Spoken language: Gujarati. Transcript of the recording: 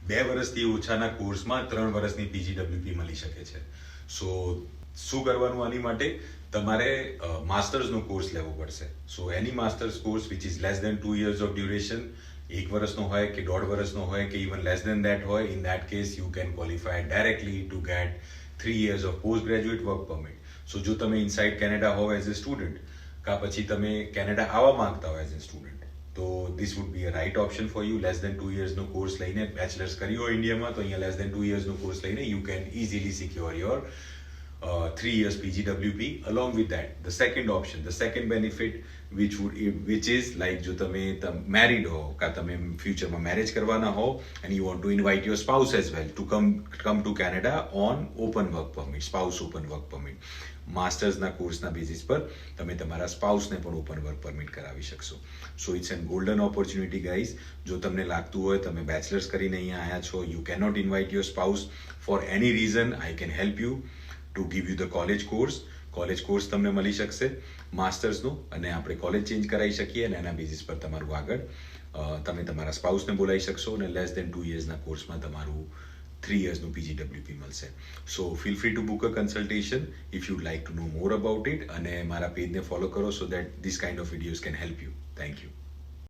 2 વર્ષથી ઓછાના કોર્સમાં 3 વર્ષની પીજીડબ્લ્યુપી મળી શકે છે. સો શું કરવાનું આની માટે? તમારે માસ્ટર્સનો કોર્સ લેવો પડશે. So any masters course which is less than 2 years of duration, 1 વર્ષનો હોય કે 1.5 વર્ષનો હોય કે ઇવન લેસ દેન દેટ હોય, in that case you can qualify directly to get 3 years of post graduate work permit. So જો તમે ઇનસાઇડ કેનેડા હોવ એઝ અ સ્ટુડન્ટ, કા પછી તમે કેનેડા આવવા માંગતા હો એઝ અ સ્ટુડન્ટ, તો this would be a right option for you. Less than 2 yearsનો કોર્સ લઈને બેચલર્સ કર્યું હોય ઇન્ડિયામાં, તો અહીંયા લેસ દેન 2 yearsનો કોર્સ લઈને you can easily secure your 3 years PGWP. Along with that, the second option, the second benefit, which is like જો તમે married હો કા તમે ફ્યુચરમાં મેરેજ કરવાના હો and you want to invite your spouse as well to come to Canada on open work permit, spouse open work permit. માસ્ટર્સના કોર્સના બેઝિસ પર તમે તમારા સ્પાઉસને પણ ઓપન વર્ક પરમિટ કરાવી શકશો. So it's an golden opportunity guys. જો તમને લાગતું હોય તમે બેચલર્સ કરીને અહીંયા આવ્યા છો, you can not invite your spouse for any reason, I can help you to give you the college course તમને મળી શકશે માસ્ટર્સનું, અને આપણે કોલેજ ચેન્જ કરાવી શકીએ અને એના બેઝિસ પર તમારું આગળ તમે તમારા સ્પાઉસને બોલાવી શકશો અને લેસ દેન 2 yearsના કોર્સમાં તમારું 3 yearsનું PGWP મળશે. So feel free to book a consultation if you like to know more about it, અને મારા પેજને ફોલો કરો so that this kind of videos can help you. Thank you.